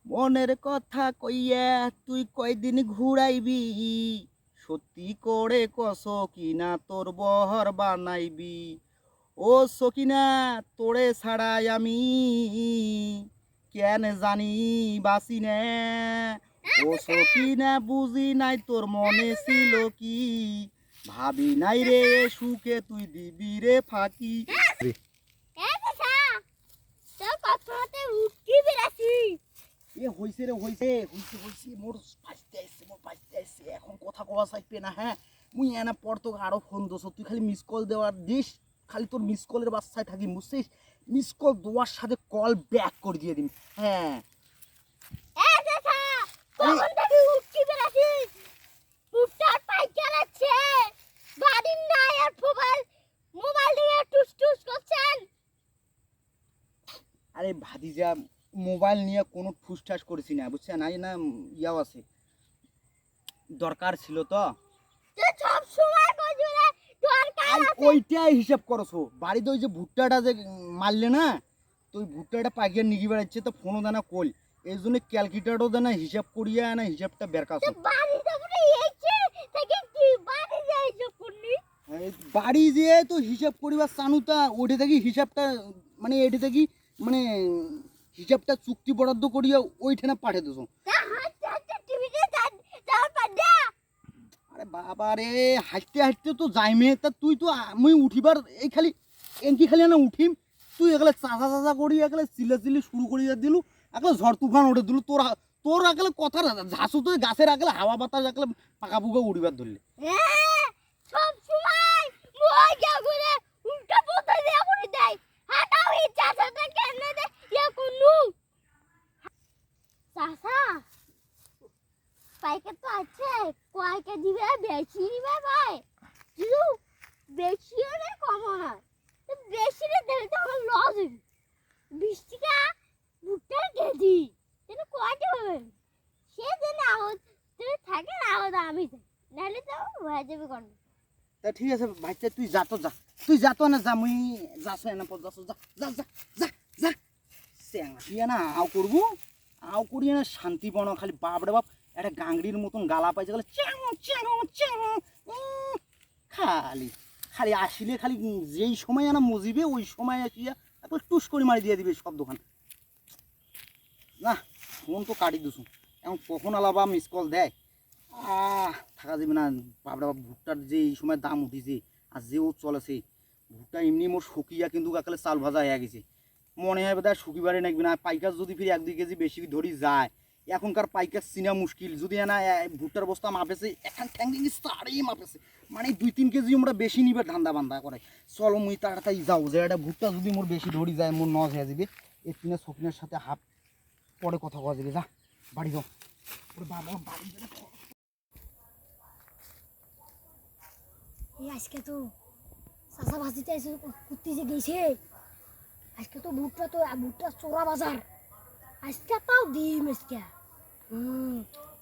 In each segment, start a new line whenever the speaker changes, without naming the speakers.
মনের কথা কইয়া তুই কয়দিন ঘুরাইবি, সত্যি করে কস কিনা তোর বহর বানাইবি। ও সকিনা, তোরে ছাড়াই আমি কেন জানি বাসি না। ও সকিনা, বুঝি নাই তোর মনে ছিল কি, ভাবি নাই রে সুখে তুই দিবি রে ফাঁকি। এ হইছে রে, হইছে হইছে হইছে, মোর ফাইতে আইছে, মোর ফাইতে আইছে। এখন কথা কওয়া চাইবে না, হ্যাঁ? মুই এনা পর তো আরো ফোন দোস, তুই খালি মিস কল দেওয়ার দিস, খালি তোর মিস কলের বাচ্চায় থাকি, বুঝছিস? মিস কল দেওয়ার সাথে কল ব্যাক করে দিয়ে দিন, হ্যাঁ। আরে ভাতিজা, মোবাইল নিয়ে কোনো ঠুসঠাস করেছি না, বুঝছেন? আই না ইয়াও আছে, দরকার ছিল তো। ওইটাই হিসাব করছো, বাড়িতে ওই যে ভুট্টাটা যে মারলে না, তো ওই ভুট্টাটা পাকিয়ে নিগি বেড়াচ্ছে, তো ফোনও দেনা কল, এই জন্য ক্যালকুলেটারও দেনা হিসাব করিয়া না, হিসাবটা বের কাছো। বাড়ি যেয়ে তো হিসাব করিবার চানুতা, ওঠে থাকি হিসাবটা, মানে এটি থাকি, মানে হিসাবটা চুক্তি বরাদ্দ করিয়া ওইখানে পাঠিয়ে দেছো। আরে বাবা রে, হাঁটতে হাঁটতে তো যাইমে, তা তুই তো মুই উঠিবার এই খালি এনকি খালি না উঠিম, তুই এগুলো চাচা চাচা করি এগুলো চিল্লাচিল্লি শুরু করিয়া দিলু, এগুলো ঝড় তুফান উঠে দিলু। তোর তোর আগলে কথা ঝাঁসু, তো গাছের আগলে হাওয়া বাতাস আগলে পাকা পুকা উড়িবার ধরলে।
পাইকার তো আছে, কয়কে দিবে বেশি দিবে ভাই, কিন্তু বেশিও না কমও না, তো বেশি রে দিলে তো আমার লস হবে। 20 টাকা ভুট্টার কেজি, কিন্তু কয়টা হবে সে যে না তুই থাকে না হতো আমি যাই, নাহলে তো হয়ে যাবে কোন।
তা ঠিক আছে ভাইটা, তুই যা তো যা, তুই যা তো না, যা মুই যাস না পর যাস, যা যা যা যা যা। স্যাংটিয়া না আও করবো, আও করিয়া না শান্তি পানো, খালি বাপরে বাপ একটা গাংড়ির মতন গালা পাইছে, গেলে চ্যাং চ্যাং চ্যাং। খালি খালি আসিলে খালি যেই সময় না মজিবে ওই সময় আসিয়া একবার টুস করে মারি দিয়ে দিবে সব দোকান। না, ফোন তো কাটি দিছু, এখন কখন আলাবা মিস কল দেয়, থাকা যাবে না। বাপরে বাপ, ভুট্টার যে এই সময় দাম উঠিছে আর যেও চলেছে, ভুট্টা এমনি মোর শুকিয়া কিন্তু কাকালে চাল ভাজা হয়ে গেছে। মনে হয় বোধহয় শুকিবারে নাকবে না, পাইকার যদি ফিরে 1-2 কেজি বেশি ধরি যায়, এখনকার পাইকার চিনা মুশকিল। যদি না ভুট্টার বস্তা মাপেছে, এখন ঠ্যাঙ্গি সারেই মাপেছে, মানে 2-3 কেজি আমরা বেশি নিবে ধান্দা বান্ধা করে। চলো মুই তাড়াতাড়ি যাও, যে একটা ভুট্টা যদি মোর বেশি ধরি যায়, মোর নজ হয়ে যাবে। এই কিনা সকিনের সাথে হাফ পরে কথা কওয়া যাবে, যা বাড়ি যাও। ওরে বাবা, বাড়ি
আজকে তো চাচা ভাজিতে এসে কুত্তি যে গেছে, আজকে তো ভুট্টা চোরা বাজার, আজকে তাও ডিম আজকে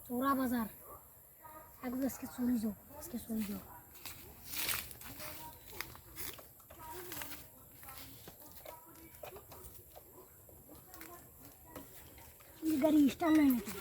চোরা বাজার। একদম আজকে চলে যাও, আজকে চলে যাও। গাড়ি স্টার্ট নাই নাকি?